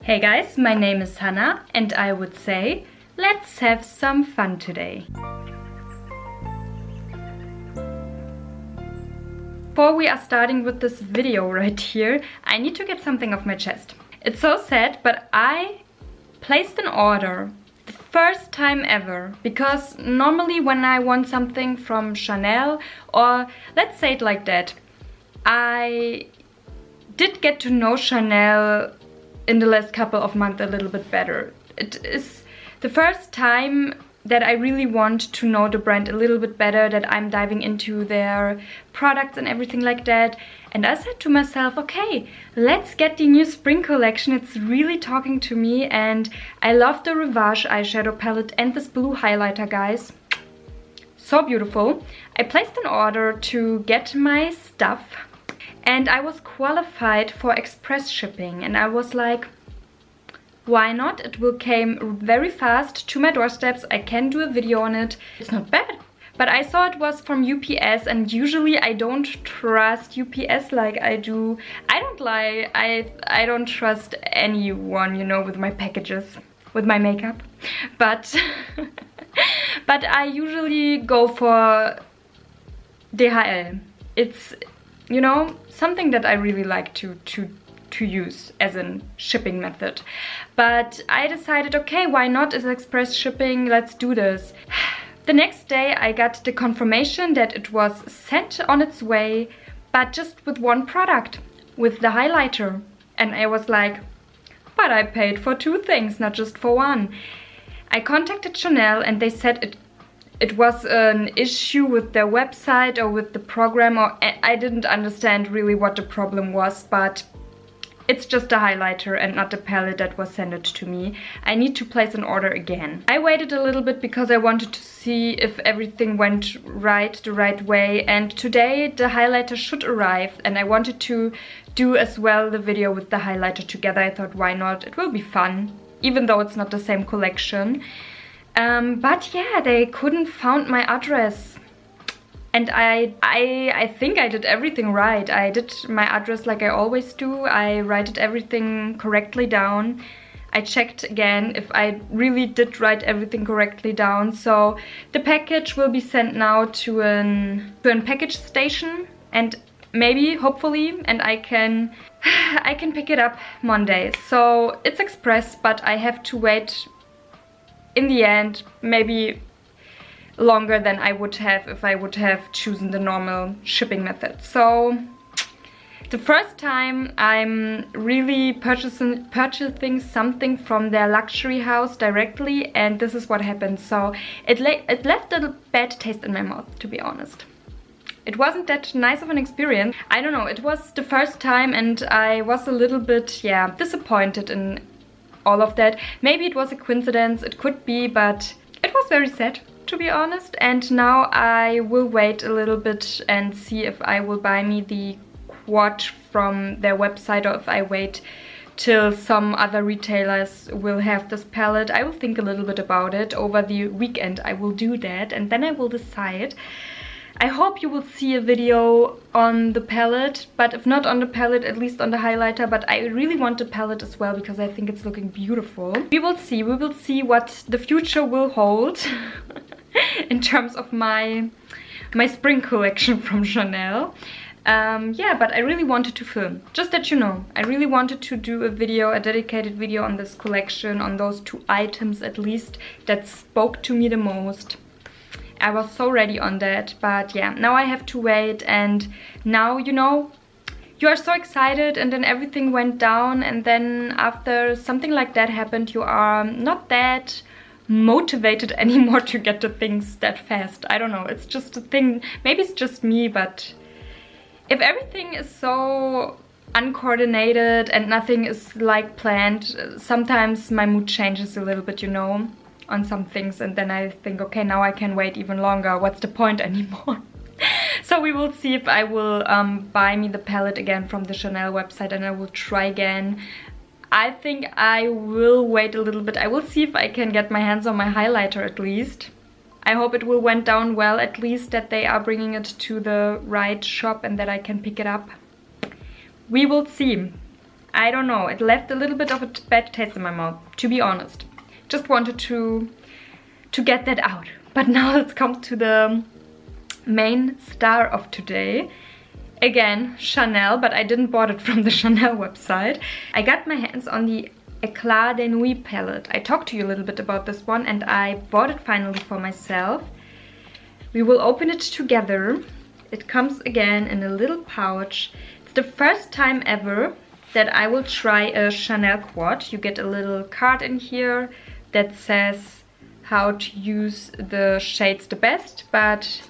Hey guys, my name is Hannah and I would say, let's have some fun today. Before we are starting with this video right here, I need to get something off my chest. It's so sad, but I placed an order the first time ever, because normally when I want something from Chanel, or let's say it like that, I did get to know Chanel in the last couple of months a little bit better. It is the first time that I really want to know the brand a little bit better, that I'm diving into their products and everything like that. And I said to myself, okay, let's get the new spring collection. It's really talking to me, and I love the Rivage eyeshadow palette and this blue highlighter, guys. So beautiful. I placed an order to get my stuff, and I was qualified for express shipping, and I was like, why not? It will came very fast to my doorsteps. I can do a video on it. It's not bad. But I saw it was from UPS, and usually I don't trust UPS like I do. I don't lie. I don't trust anyone, you know, with my packages, with my makeup. But but I usually go for DHL. It's, you know, something that I really like to use as a shipping method. But I decided, okay, why not? It's express shipping, let's do this. The next day I got the confirmation that it was sent on its way, but just with one product, with the highlighter. And I was like, but I paid for two things, not just for one. I contacted Chanel and they said it was an issue with their website or with the program, or I didn't understand really what the problem was, but it's just a highlighter and not the palette that was sent to me. I need to place an order again. I waited a little bit because I wanted to see if everything went right, the right way, and today the highlighter should arrive, and I wanted to do as well the video with the highlighter together. I thought, why not? It will be fun, even though it's not the same collection. But yeah, they couldn't find my address. And I think I did everything right. I did my address like I always do. I write everything correctly down. I checked again if I really did write everything correctly down. So the package will be sent now to an package station, and maybe, hopefully, and I can pick it up Monday. So it's express, but I have to wait in the end maybe longer than I would have if I would have chosen the normal shipping method. So the first time I'm really purchasing something from their luxury house directly, and this is what happened. So it left a bad taste in my mouth, to be honest. It wasn't that nice of an experience. I don't know, it was the first time and I was a little bit, yeah, disappointed in all of that. Maybe it was a coincidence, it could be, but it was very sad, to be honest. And now I will wait a little bit and see if I will buy me the quad from their website, or if I wait till some other retailers will have this palette. I will think a little bit about it over the weekend. I will do that and then I will decide. I hope you will see a video on the palette, but if not on the palette, at least on the highlighter. But I really want the palette as well because I think it's looking beautiful. We will see what the future will hold in terms of my spring collection from Chanel. Yeah, but I really wanted to film, just that you know. I really wanted to do a video, a dedicated video on this collection, on those two items at least that spoke to me the most. I was so ready on that, but yeah, now I have to wait. And now, you know, you are so excited and then everything went down, and then after something like that happened, you are not that motivated anymore to get the things that fast. I don't know, it's just a thing. Maybe it's just me, but if everything is so uncoordinated and nothing is like planned, sometimes my mood changes a little bit, you know, on some things, and then I think, okay, now I can wait even longer. What's the point anymore? So we will see if I will buy me the palette again from the Chanel website, and I will try again. I think I will wait a little bit. I will see if I can get my hands on my highlighter at least. I hope it will went down well, at least that they are bringing it to the right shop and that I can pick it up. We will see. I don't know, it left a little bit of a bad taste in my mouth, to be honest. Just wanted to get that out. But now let's come to the main star of today. Again, Chanel, but I didn't bought it from the Chanel website. I got my hands on the Eclat de Nuit palette. I talked to you a little bit about this one and I bought it finally for myself. We will open it together. It comes again in a little pouch. It's the first time ever that I will try a Chanel quad. You get a little card in here that says how to use the shades the best, but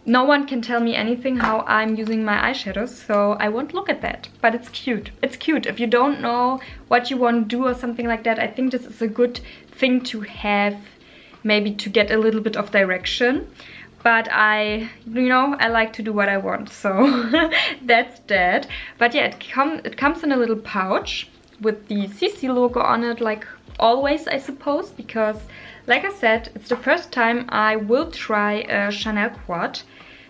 no one can tell me anything how I'm using my eyeshadows, so I won't look at that. But it's cute. It's cute. If you don't know what you want to do or something like that, I think this is a good thing to have, maybe to get a little bit of direction. But I like to do what I want, so that's that. But yeah, it comes in a little pouch with the CC logo on it, like always, I suppose, because like I said, it's the first time I will try a Chanel quad.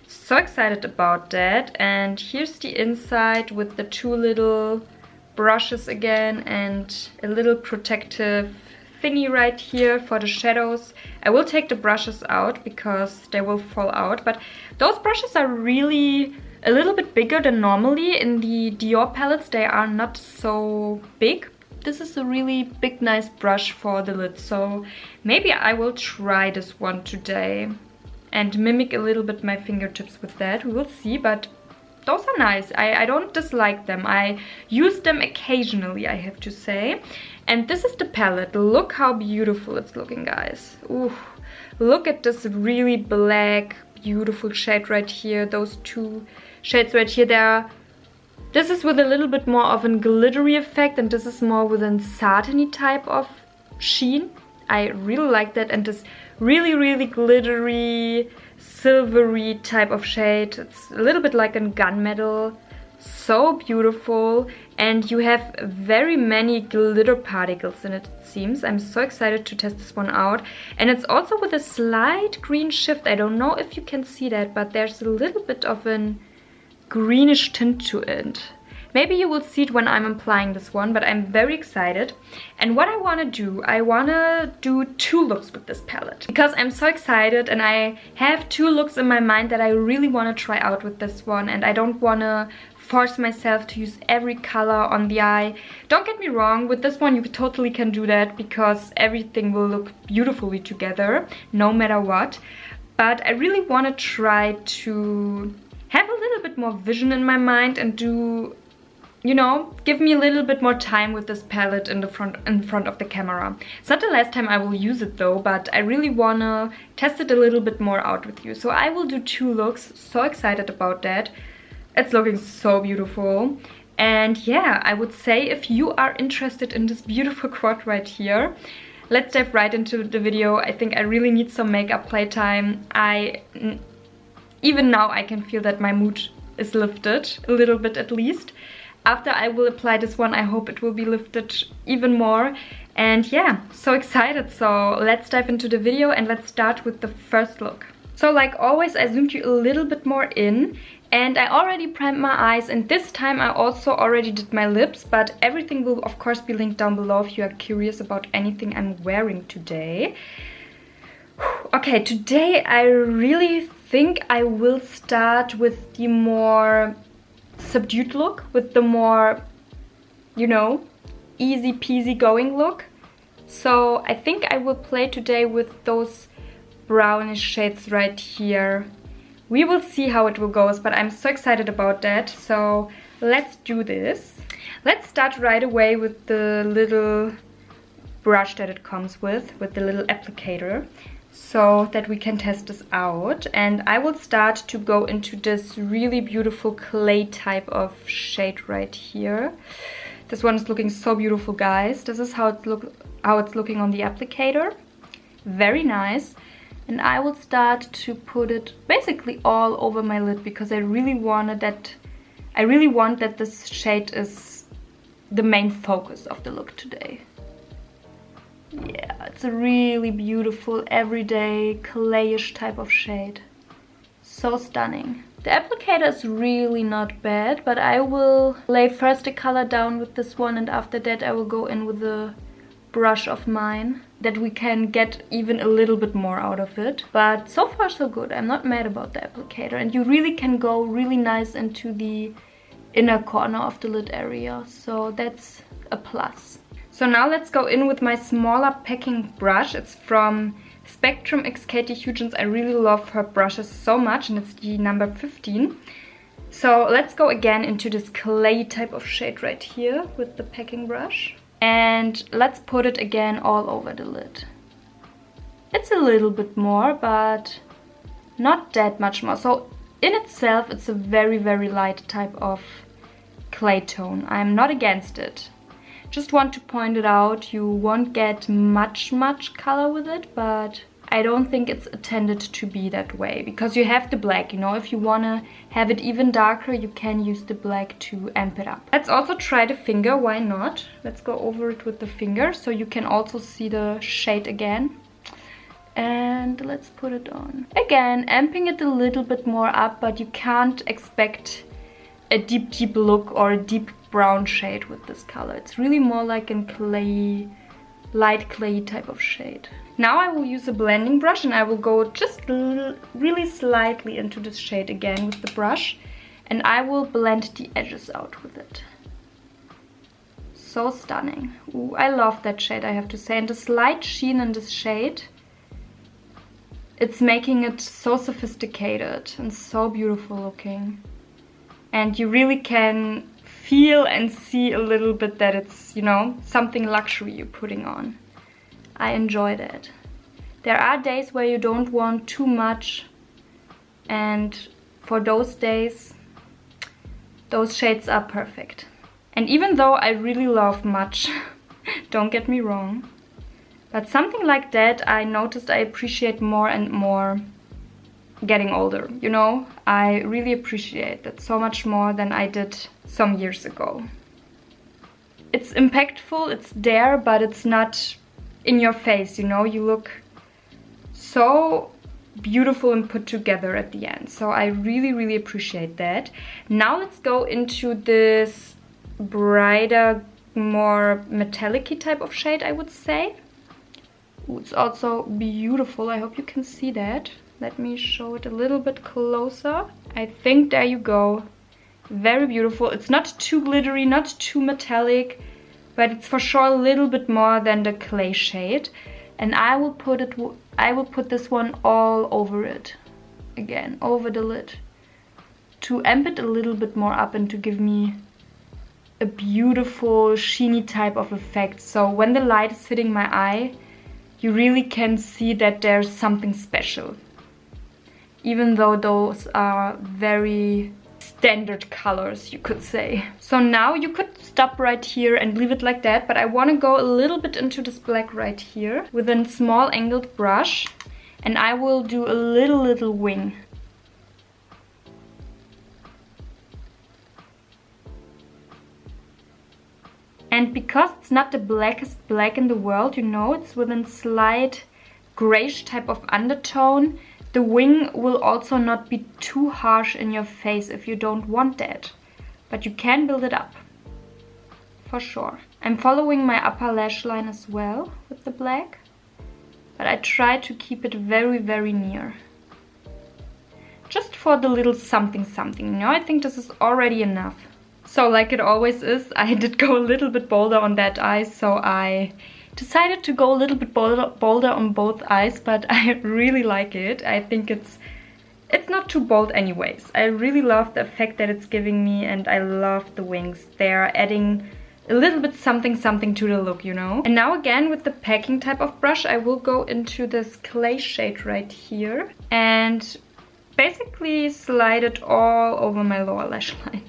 So excited about that. And here's the inside with the two little brushes again and a little protective thingy right here for the shadows. I will take the brushes out because they will fall out, but those brushes are really a little bit bigger than normally. In the Dior palettes they are not so big. This is a really big nice brush for the lid, so maybe I will try this one today and mimic a little bit my fingertips with that. We will see, but those are nice. I don't dislike them. I use them occasionally, I have to say. And this is the palette. Look how beautiful it's looking, guys. Ooh, look at this really black, beautiful shade right here. Those two shades right here. This is with a little bit more of a glittery effect, and this is more with a satiny type of sheen. I really like that, and this really, really glittery, silvery type of shade. It's a little bit like a gunmetal. So beautiful, and you have very many glitter particles in it, it seems. I'm so excited to test this one out. And it's also with a slight green shift. I don't know if you can see that, but there's a little bit of a greenish tint to it. Maybe you will see it when I'm applying this one, but I'm very excited. And what I want to do 2 looks with this palette. Because I'm so excited and I have 2 looks in my mind that I really want to try out with this one. And I don't want to force myself to use every color on the eye. Don't get me wrong, with this one you totally can do that because everything will look beautifully together, no matter what. But I really want to try to have a little bit more vision in my mind and do, give me a little bit more time with this palette in front of the camera. It's not the last time I will use it though, but I really wanna test it a little bit more out with you. So I will do 2 looks. So excited about that. It's looking so beautiful. And yeah, I would say if you are interested in this beautiful quad right here, let's dive right into the video. I think I really need some makeup playtime. Even now I can feel that my mood is lifted, a little bit at least. After I will apply this one, I hope it will be lifted even more. And yeah, so excited. So let's dive into the video and let's start with the first look. So like always, I zoomed you a little bit more in. And I already primed my eyes, and this time I also already did my lips, but everything will of course be linked down below if you are curious about anything I'm wearing today. Okay, today I really think I will start with the more subdued look, with the more, easy peasy going look. So I think I will play today with those brownish shades right here. We will see how it will go, but I'm so excited about that. So let's do this. Let's start right away with the little brush that it comes with the little applicator, so that we can test this out. And I will start to go into this really beautiful clay type of shade right here. This one is looking so beautiful, guys. This is how it's looking on the applicator. Very nice. And I will start to put it basically all over my lid because I really want that this shade is the main focus of the look today. Yeah, it's a really beautiful, everyday, clayish type of shade. So stunning. The applicator is really not bad, but I will lay first the color down with this one, and after that I will go in with a brush of mine, that we can get even a little bit more out of it. But so far so good. I'm not mad about the applicator, and you really can go really nice into the inner corner of the lid area, so that's a plus. So now let's go in with my smaller packing brush. It's from Spectrum X Katie Huygens. I really love her brushes so much, and it's the number 15. So let's go again into this clay type of shade right here with the packing brush. And let's put it again all over the lid. It's a little bit more, but not that much more. So in itself, it's a very, very light type of clay tone. I'm not against it. Just want to point it out, you won't get much color with it, but I don't think it's intended to be that way, because you have the black, you know. If you want to have it even darker, you can use the black to amp it up. Let's also try the finger, why not? Let's go over it with the finger so you can also see the shade again. And let's put it on. Again, amping it a little bit more up, but you can't expect a deep look or a deep brown shade with this color. It's really more like a clay, light clay type of shade. Now I will use a blending brush, and I will go just really slightly into this shade again with the brush, and I will blend the edges out with it. So stunning. Ooh, I love that shade, I have to say, and the slight sheen in this shade, it's making it so sophisticated and so beautiful looking. And you really can feel and see a little bit that it's, you know, something luxury you're putting on. I enjoy that. There are days where you don't want too much, and for those days, those shades are perfect. And even though I really love much, don't get me wrong, but something like that I noticed I appreciate more and more getting older, you know. I really appreciate that so much more than I did some years ago. It's impactful, it's there, but it's not in your face, you know. You look so beautiful and put together at the end, so I really appreciate that. Now let's go into this brighter, more metallic-y type of shade, I would say. Ooh, it's also beautiful, I hope you can see that. Let me show it a little bit closer. I think there you go. Very beautiful. It's not too glittery, not too metallic, but it's for sure a little bit more than the clay shade. And I will put this one all over it. Again, over the lid. To amp it a little bit more up and to give me a beautiful sheeny type of effect. So when the light is hitting my eye, you really can see that there's something special. Even though those are very standard colors, you could say. So now you could stop right here and leave it like that, but I want to go a little bit into this black right here with a small angled brush, and I will do a little wing. And because it's not the blackest black in the world, you know, it's with a slight grayish type of undertone, the wing will also not be too harsh in your face if you don't want that. But you can build it up, for sure. I'm following my upper lash line as well with the black, but I try to keep it very near. Just for the little something, you know, I think this is already enough. So like it always is, I did go a little bit bolder on that eye, so I decided to go a little bit bolder on both eyes, but I really like it. I think it's not too bold anyways. I really love the effect that it's giving me, and I love the wings. They're adding a little bit something to the look, you know. And now again with the packing type of brush, I will go into this clay shade right here and basically slide it all over my lower lash line.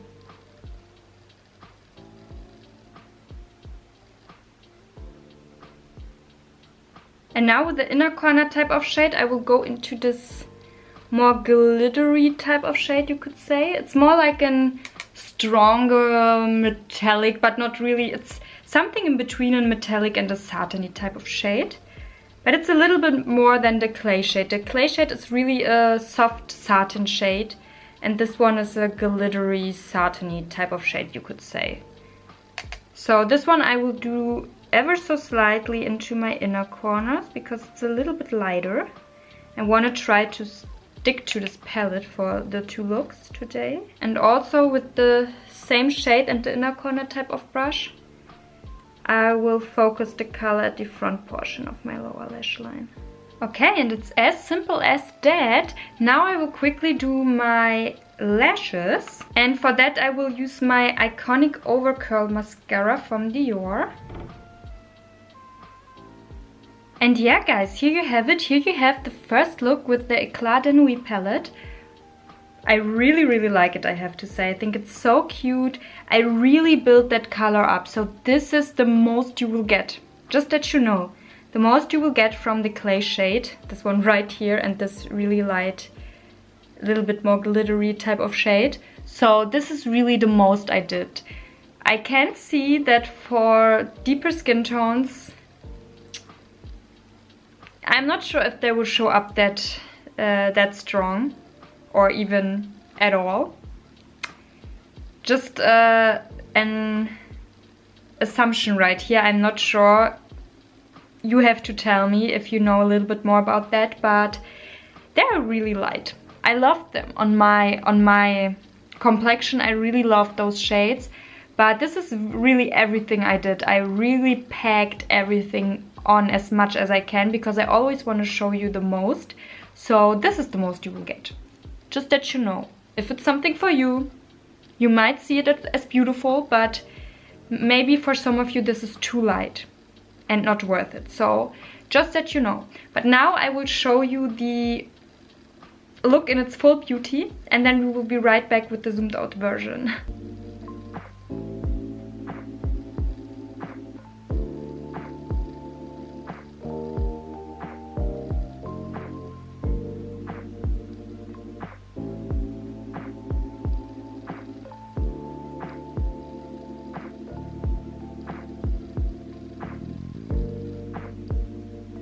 And now with the inner corner type of shade, I will go into this more glittery type of shade, you could say. It's more like a stronger metallic, but not really. It's something in between a metallic and a satiny type of shade. But it's a little bit more than the clay shade. The clay shade is really a soft satin shade. and this one is a glittery, satiny type of shade, you could say. So this one I will do ever so slightly into my inner corners because it's a little bit lighter. I want to try to stick to this palette for the two looks today. And also with the same shade and the inner corner type of brush, I will focus the color at the front portion of my lower lash line. Okay, and it's as simple as that. Now I will quickly do my lashes, and for that I will use my iconic overcurl mascara from Dior. And yeah guys, here you have it. Here you have the first look with the Eclat de Nuit palette. I really like it, I have to say. I think it's so cute. I really built that color up, so this is the most you will get. Just that you know. The most you will get from the clay shade, this one right here, and this really light, a little bit more glittery type of shade. So this is really the most I did. I can see that for deeper skin tones, I'm not sure if they will show up that strong or even at all. Just an assumption right here. I'm not sure. You have to tell me if you know a little bit more about that, but they're really light. I love them on my complexion. I really love those shades, but this is really everything I did. I really packed everything on as much as I can because I always want to show you the most. So this is the most you will get. Just that you know. If it's something for you, you might see it as beautiful, but maybe for some of you this is too light and not worth it. So just that you know. But now I will show you the look in its full beauty, and then we will be right back with the zoomed out version.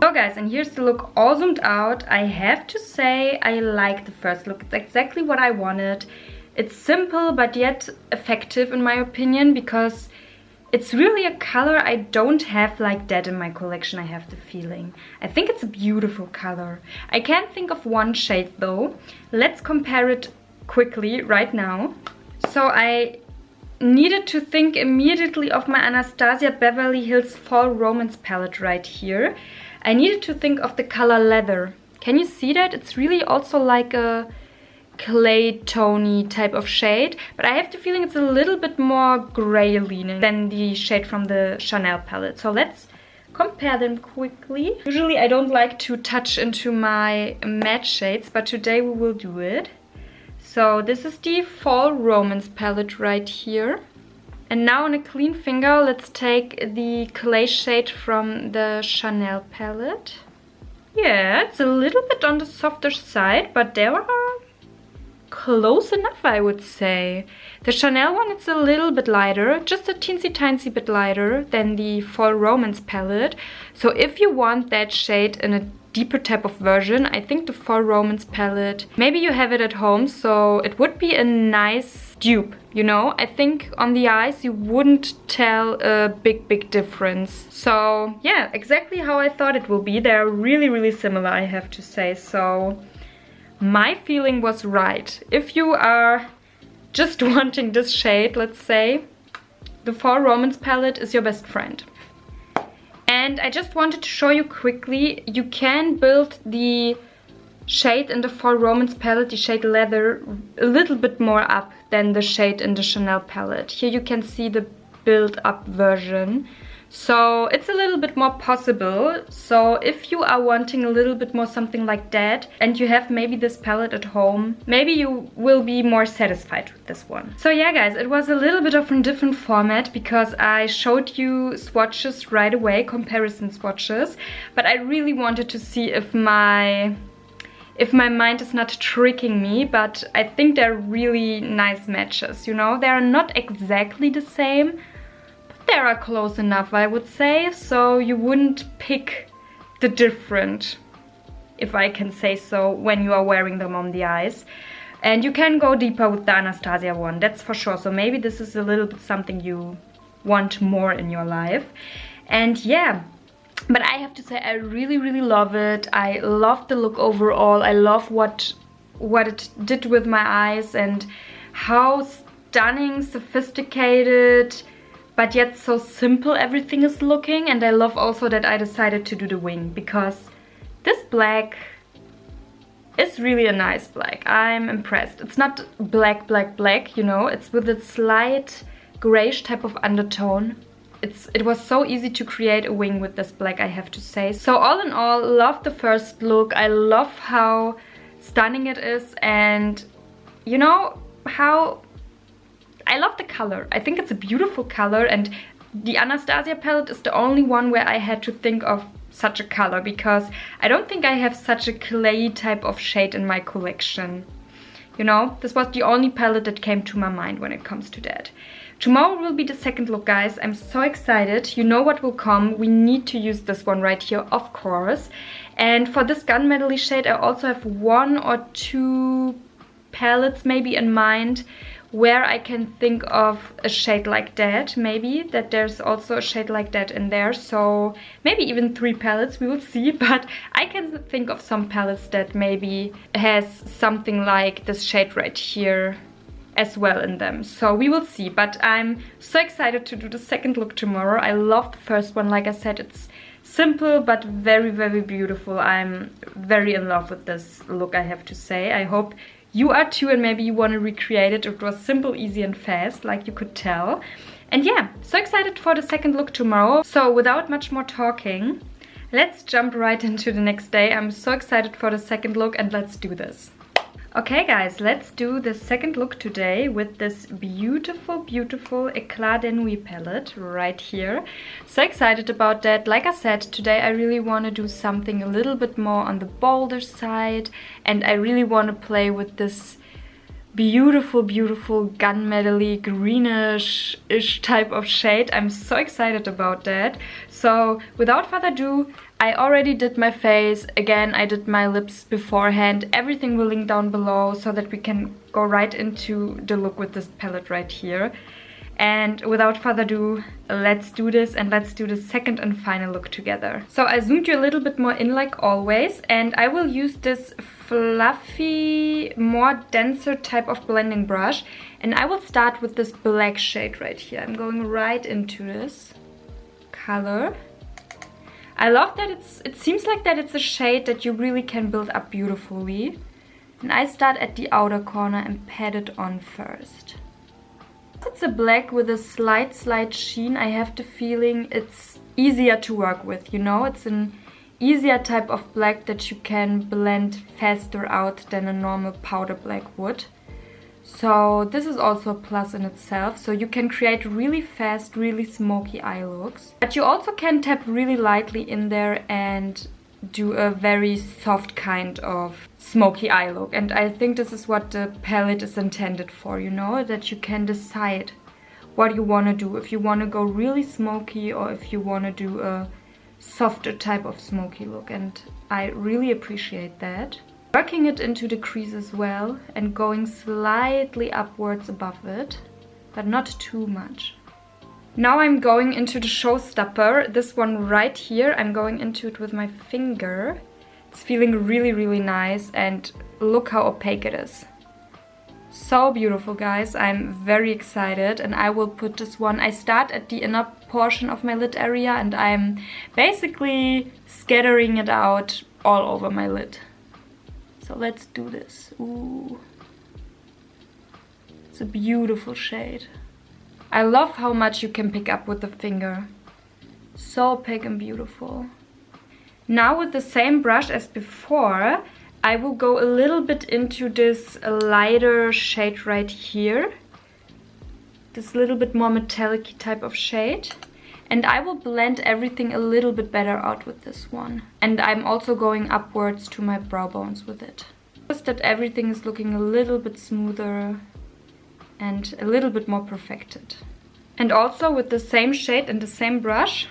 So guys, and here's the look all zoomed out. I have to say I like the first look. It's exactly what I wanted. It's simple but yet effective in my opinion, because it's really a color I don't have like that in my collection, I have the feeling. I think it's a beautiful color. I can't think of one shade though. Let's compare it quickly right now. So I needed to think immediately of my Anastasia Beverly Hills Fall Romance palette right here. I needed to think of the color Leather. Can you see that? It's really also like a clay tony type of shade, but I have the feeling it's a little bit more gray leaning than the shade from the Chanel palette. So let's compare them quickly. Usually I don't like to touch into my matte shades, but today we will do it. So this is the Fall Romance palette right here. And now on a clean finger, let's take the clay shade from the Chanel palette. Yeah, it's a little bit on the softer side, but they are close enough, I would say. The Chanel one, it's a little bit lighter, just a teensy bit lighter than the Fall Romance palette. So if you want that shade in a deeper type of version, I think the Fall Romance palette, maybe you have it at home, so it would be a nice dupe, you know? I think on the eyes you wouldn't tell a big difference. So yeah, exactly how I thought it will be. They're really similar, I have to say. So my feeling was right. If you are just wanting this shade, let's say, the Fall Romance palette is your best friend. And I just wanted to show you quickly, you can build the shade in the Fall Romance palette, the shade Leather, a little bit more up than the shade in the Chanel palette. Here you can see the build up version. So it's a little bit more possible. So if you are wanting a little bit more something like that and you have maybe this palette at home, maybe you will be more satisfied with this one. So yeah guys, it was a little bit of a different format because I showed you swatches right away, comparison swatches, but I really wanted to see if my mind is not tricking me, but I think they're really nice matches, you know? They are not exactly the same, they are close enough, I would say, so you wouldn't pick the different, if I can say so, when you are wearing them on the eyes. And you can go deeper with the Anastasia one, that's for sure. So maybe this is a little bit something you want more in your life. And yeah, but I have to say I really, really love it. I love the look overall. I love what it did with my eyes and how stunning, sophisticated, but yet so simple everything is looking. And I love also that I decided to do the wing, because this black is really a nice black. I'm impressed. It's not black, black, black, you know, it's with a slight grayish type of undertone. It was so easy to create a wing with this black, I have to say. So all in all, love the first look. I love how stunning it is, and you know how I love the color. I think it's a beautiful color, and the Anastasia palette is the only one where I had to think of such a color, because I don't think I have such a clay type of shade in my collection. You know, this was the only palette that came to my mind when it comes to that. Tomorrow will be the second look, guys. I'm so excited. You know what will come. We need to use this one right here, of course. And for this gunmetal-y shade, I also have 1 or 2 palettes maybe in mind where I can think of a shade like that. Maybe that there's also a shade like that in there. So maybe even 3 palettes, we will see. But I can think of some palettes that maybe has something like this shade right here as well in them. So we will see. But I'm so excited to do the second look tomorrow. I love the first one. Like I said, it's simple but very, very beautiful. I'm very in love with this look, I have to say. I hope you are too, and maybe you want to recreate it. It was simple, easy and fast, like you could tell. And yeah, so excited for the second look tomorrow. So without much more talking, let's jump right into the next day. I'm so excited for the second look, and let's do this. Okay guys, let's do the second look today with this beautiful, beautiful Eclat de Nuit palette right here. So excited about that. Like I said, today I really want to do something a little bit more on the bolder side, and I really want to play with this beautiful, beautiful gunmetal-y, greenish-ish type of shade. I'm so excited about that. So without further ado, I already did my face. Again, I did my lips beforehand. Everything will link down below so that we can go right into the look with this palette right here. And without further ado, let's do this, and let's do the second and final look together. So I zoomed you a little bit more in like always, and I will use this fluffy, more denser type of blending brush, and I will start with this black shade right here. I'm going right into this color. I love that it seems like that it's a shade that you really can build up beautifully. And I start at the outer corner and pat it on first. It's a black with a slight sheen. I have the feeling it's easier to work with, you know? It's an easier type of black that you can blend faster out than a normal powder black would. So this is also a plus in itself. So you can create really fast, really smoky eye looks. But you also can tap really lightly in there and do a very soft kind of smoky eye look. And I think this is what the palette is intended for, you know, that you can decide what you want to do. If you want to go really smoky, or if you want to do a softer type of smoky look. And I really appreciate that. Working it into the crease as well and going slightly upwards above it, but not too much. Now I'm going into the showstopper, this one right here. I'm going into it with my finger. It's feeling really, really nice, and look how opaque it is. So beautiful, guys. I'm very excited, and I will put this one. I start at the inner portion of my lid area, and I'm basically scattering it out all over my lid. So let's do this. Ooh. It's a beautiful shade. I love how much you can pick up with the finger. So opaque and beautiful. Now with the same brush as before, I will go a little bit into this lighter shade right here. This little bit more metallic type of shade. And I will blend everything a little bit better out with this one. And I'm also going upwards to my brow bones with it. Just that everything is looking a little bit smoother and a little bit more perfected. And also with the same shade and the same brush,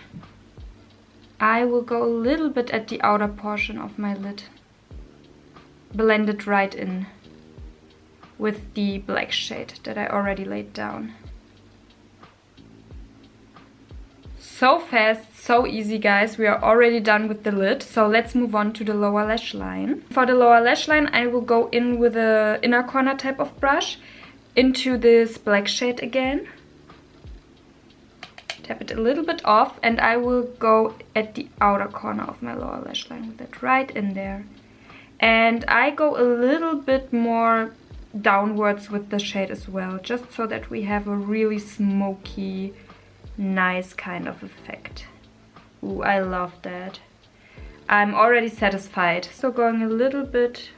I will go a little bit at the outer portion of my lid. Blend it right in. with the black shade that I already laid down. So fast, so easy, guys. We are already done with the lid, so let's move on to the lower lash line. For the lower lash line, I will go in with a inner corner type of brush into this black shade again. Tap it a little bit off, and I will go at the outer corner of my lower lash line with it right in there. And I go a little bit more downwards with the shade as well, just so that we have a really smoky, nice kind of effect. Ooh, I love that. I'm already satisfied. So going a little bit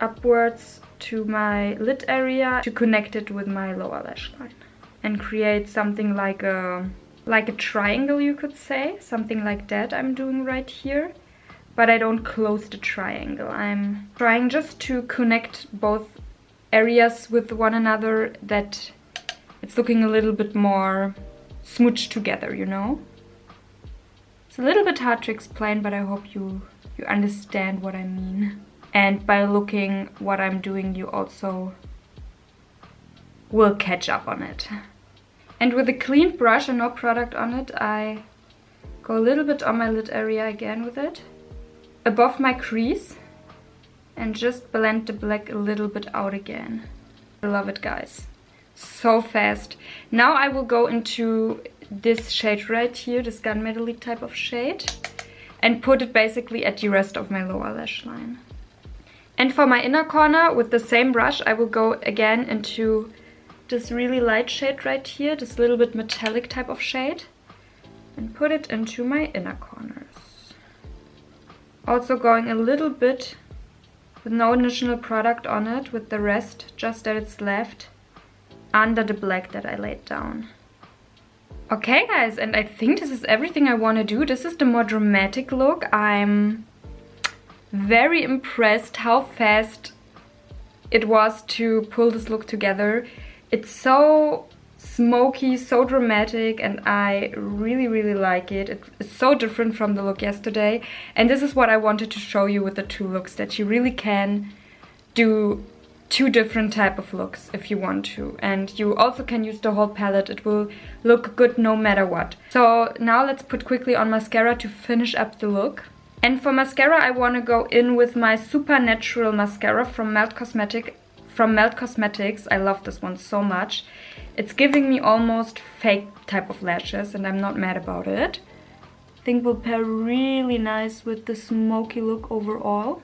upwards to my lid area to connect it with my lower lash line and create something like a triangle, you could say. Something like that I'm doing right here. But I don't close the triangle. I'm trying just to connect both areas with one another, that it's looking a little bit more smooched together, you know? It's a little bit hard to explain, but I hope you understand what I mean. And by looking what I'm doing, you also will catch up on it. And with a clean brush and no product on it, I go a little bit on my lid area again with it, above my crease, and just blend the black a little bit out again. I love it, guys. So fast. Now I will go into this shade right here, this gunmetal type of shade, and put it basically at the rest of my lower lash line. And for my inner corner, with the same brush, I will go again into this really light shade right here, this little bit metallic type of shade, and put it into my inner corners. Also going a little bit with no additional product on it, with the rest just that it's left under the black that I laid down. Okay, guys, and I think this is everything I want to do. This is the more dramatic look. I'm very impressed how fast it was to pull this look together. It's so smoky, so dramatic, and I really like it. It's so different from the look yesterday, and this is what I wanted to show you with the two looks, that you really can do two different type of looks if you want to, and you also can use the whole palette. It will look good no matter what. So now let's put quickly on mascara to finish up the look. And for mascara, I want to go in with my Supernatural mascara from Melt Cosmetics. I love this one so much. It's giving me almost fake type of lashes, and I'm not mad about it. I think will pair really nice with the smoky look overall.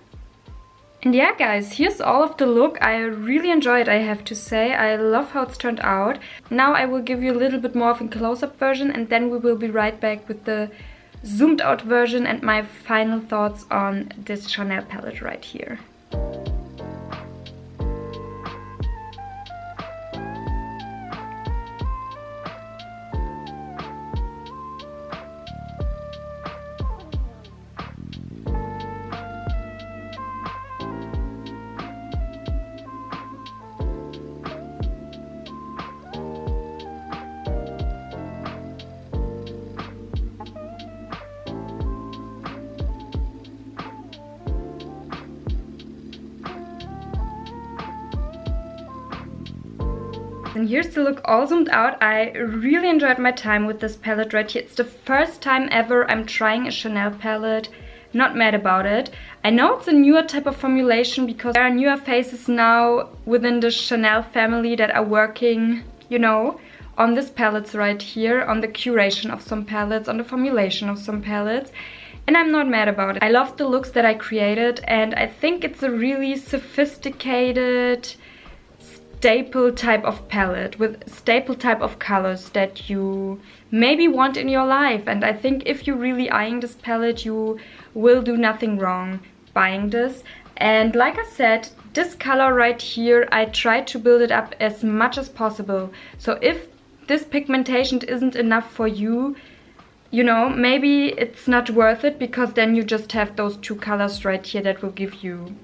And yeah, guys, here's all of the look. I really enjoyed it, I have to say. I love how it's turned out. Now I will give you a little bit more of a close-up version, and then we will be right back with the zoomed out version and my final thoughts on this Chanel palette right here. And here's the look all zoomed out. I really enjoyed my time with this palette right here. It's the first time ever I'm trying a Chanel palette. Not mad about it. I know it's a newer type of formulation because there are newer faces now within the Chanel family that are working, you know, on these palettes right here, on the curation of some palettes, on the formulation of some palettes. And I'm not mad about it. I love the looks that I created, and I think it's a really sophisticated staple type of palette with staple type of colors that you maybe want in your life. And I think if you're really eyeing this palette, you will do nothing wrong buying this. And like I said, this color right here, I tried to build it up as much as possible. So if this pigmentation isn't enough for you, you know, maybe it's not worth it, because then you just have those two colors right here that will give you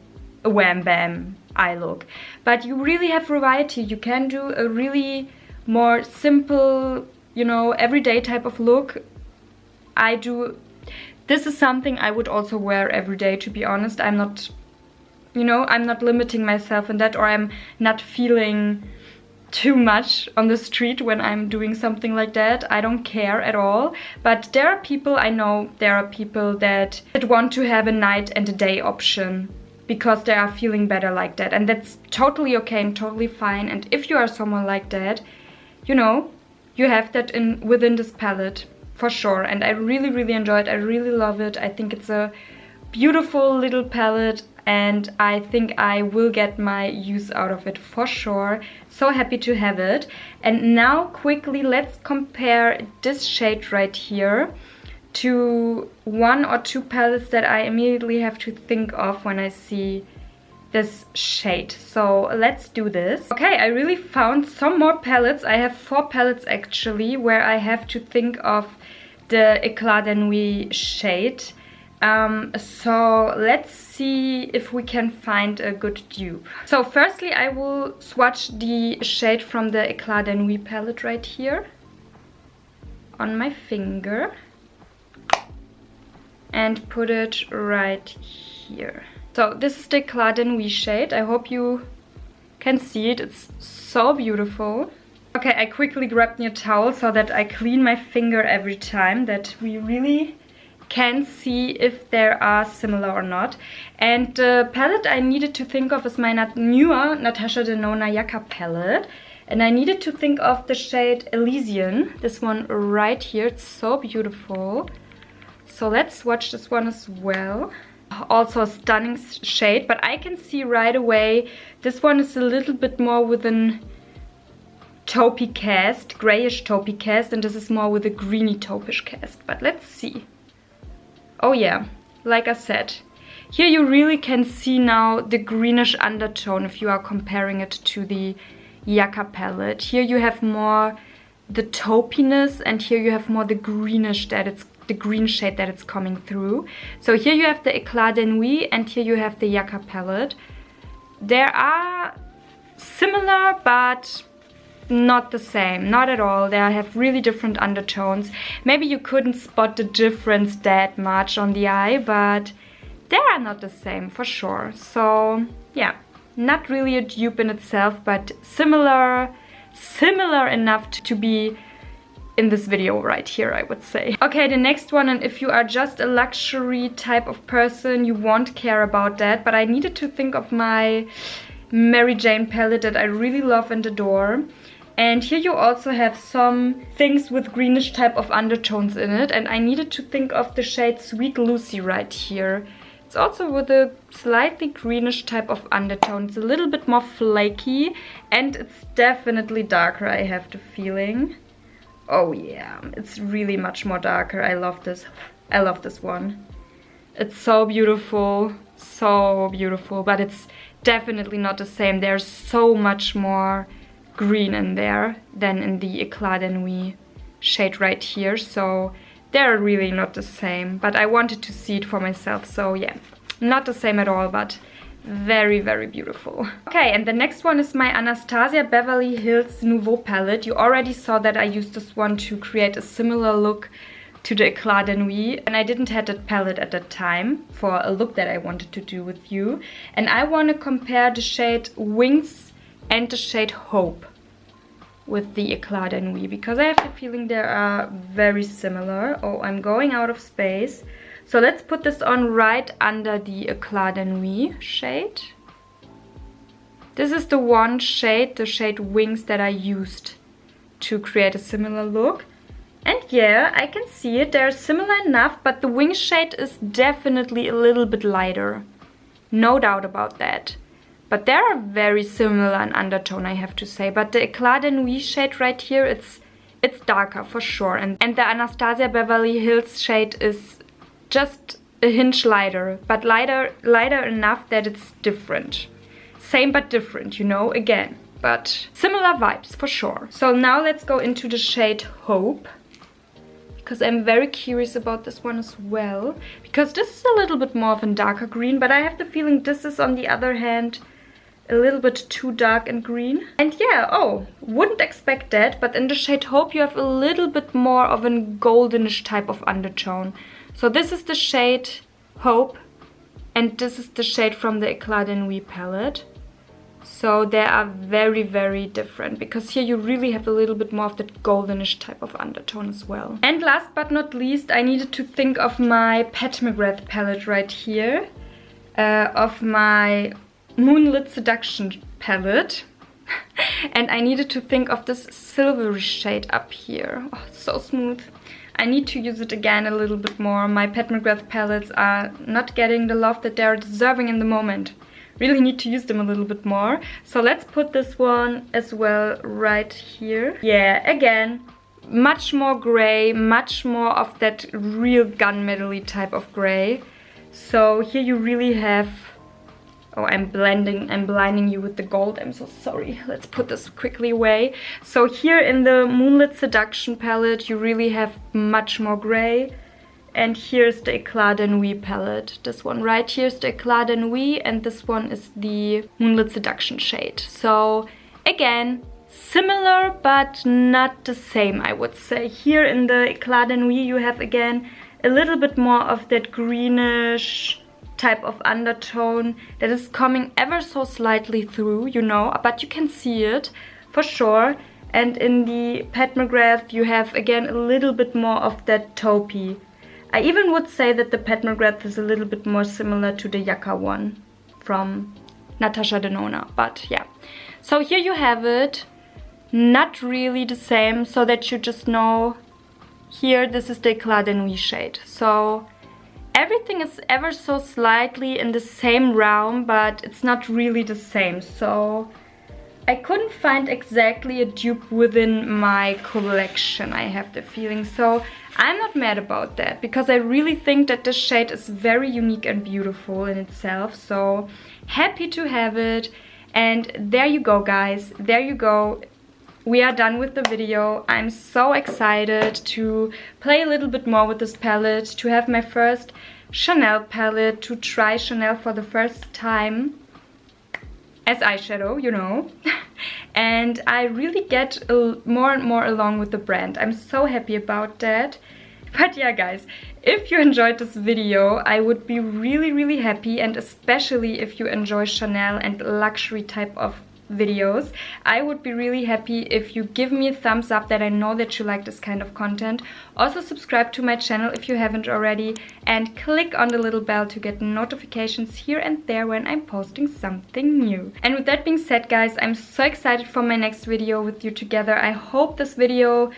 a wham bam eye look. But you really have variety. You can do a really more simple, you know, everyday type of look. This is something I would also wear every day, to be honest. I'm not you know, I'm not limiting myself in that, or I'm not feeling too much on the street when I'm doing something like that. I don't care at all. But there are people, I know there are people that want to have a night and a day option because they are feeling better like that, and that's totally okay and totally fine. And if you are someone like that, you know, you have that within this palette for sure. And I really, really enjoy it. I really love it. I think it's a beautiful little palette, and I think I will get my use out of it for sure. So happy to have it. And now quickly let's compare this shade right here to one or two palettes that I immediately have to think of when I see this shade. So let's do this. Okay, I really found some more palettes. I have 4 palettes actually where I have to think of the Eclat de Nuit shade. So let's see if we can find a good dupe. So firstly I will swatch the shade from the Eclat de Nuit palette right here on my finger and put it right here. So this is the Eclat de Nuit shade. I hope you can see it. It's so beautiful. Okay, I quickly grabbed me a towel so that I clean my finger every time, that we really can see if there are similar or not. And the palette I needed to think of is my newer Natasha Denona Jacka palette. And I needed to think of the shade Elysian, this one right here. It's so beautiful. So let's swatch this one as well. Also a stunning shade, but I can see right away this one is a little bit more with an taupey cast, grayish taupey cast, and this is more with a greeny taupish cast. But let's see. Oh yeah, like I said, here you really can see now the greenish undertone if you are comparing it to the Jacka palette. Here you have more the taupiness, and here you have more the greenish, that it's the green shade that it's coming through. So here you have the Eclat de Nuit and here you have the Jacka palette. They are similar but not the same, not at all. They have really different undertones. Maybe you couldn't spot the difference that much on the eye, but they are not the same for sure. So yeah, not really a dupe in itself, but similar enough to be in this video right here, I would say. Okay, the next one, and if you are just a luxury type of person, you won't care about that, but I needed to think of my Mary Jane palette that I really love and adore. And here you also have some things with greenish type of undertones in it, and I needed to think of the shade Sweet Lucy right here. It's also with a slightly greenish type of undertone. It's a little bit more flaky, and it's definitely darker, I have the feeling. Oh yeah, it's really much more darker. I love this. I love this one. It's so beautiful, but it's definitely not the same. There's so much more green in there than in the Eclat de Nuit shade right here. So they're really not the same, but I wanted to see it for myself. So yeah, not the same at all, but very, very beautiful. Okay, and the next one is my Anastasia Beverly Hills Nouveau palette. You already saw that I used this one to create a similar look to the Eclat de Nuit, and I didn't have that palette at that time for a look that I wanted to do with you. And I want to compare the shade Wings and the shade Hope with the Eclat de Nuit, because I have the feeling they are very similar. Oh, I'm going out of space. So let's put this on right under the Eclat de Nuit shade. This is the one shade, the shade Wings, that I used to create a similar look. And yeah, I can see it. They're similar enough, but the Wings shade is definitely a little bit lighter. No doubt about that. But they are very similar in undertone, I have to say. But the Eclat de Nuit shade right here, it's darker for sure. And the Anastasia Beverly Hills shade is just a hinge lighter, but lighter enough that it's different. Same but different, you know, again. But similar vibes for sure. So now let's go into the shade Hope, because I'm very curious about this one as well. Because this is a little bit more of a darker green, but I have the feeling this is, on the other hand, a little bit too dark and green. And yeah, oh, wouldn't expect that, but in the shade Hope you have a little bit more of a goldenish type of undertone. So this is the shade Hope, and this is the shade from the Eclat de Nuit palette. So they are very, very different, because here you really have a little bit more of that goldenish type of undertone as well. And last but not least, I needed to think of my Pat McGrath palette right here, of my Moonlit Seduction palette. And I needed to think of this silvery shade up here. Oh, so smooth. I need to use it again a little bit more. My Pat McGrath palettes are not getting the love that they're deserving in the moment. Really need to use them a little bit more. So let's put this one as well right here. Yeah, again, much more gray, much more of that real gunmetal-y type of gray. So here you really have... Oh, I'm blinding you with the gold. I'm so sorry. Let's put this quickly away. So here in the Moonlit Seduction palette, you really have much more gray. And here's the Eclat de Nuit palette. This one right here is the Eclat de Nuit, and this one is the Moonlit Seduction shade. So again, similar but not the same, I would say. Here in the Eclat de Nuit, you have again a little bit more of that greenish type of undertone that is coming ever so slightly through, you know, but you can see it for sure. And in the Pat McGrath, you have again a little bit more of that taupey. I even would say that the Pat McGrath is a little bit more similar to the Yucca one from Natasha Denona, but yeah. So here you have it, not really the same, so that you just know, here this is the Eclat de Nuit shade. So everything is ever so slightly in the same realm, but it's not really the same. So I couldn't find exactly a dupe within my collection, I have the feeling. So I'm not mad about that, because I really think that this shade is very unique and beautiful in itself. So happy to have it. And there you go, guys. There you go. We are done with the video. I'm so excited to play a little bit more with this palette, to have my first Chanel palette, to try Chanel for the first time as eyeshadow, you know. And I really get more and more along with the brand. I'm so happy about that. But yeah, guys, if you enjoyed this video, I would be really, really happy, and especially if you enjoy Chanel and luxury type of videos, I would be really happy if you give me a thumbs up, that I know that you like this kind of content. Also subscribe to my channel if you haven't already, and click on the little bell to get notifications here and there when I'm posting something new. And with that being said, guys, I'm so excited for my next video with you together. I hope this video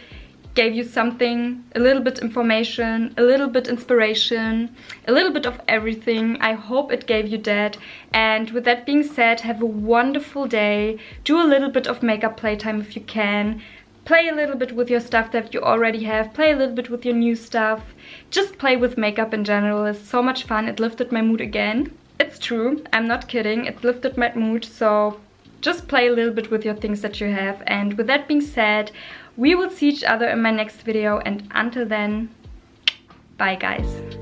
gave you something, a little bit information, a little bit inspiration, a little bit of everything. I hope it gave you that. And with that being said, have a wonderful day. Do a little bit of makeup playtime if you can. Play a little bit with your stuff that you already have. Play a little bit with your new stuff. Just play with makeup in general. It's so much fun. It lifted my mood again. It's true. I'm not kidding. It lifted my mood. So just play a little bit with your things that you have. And with that being said, we will see each other in my next video, and until then, bye guys.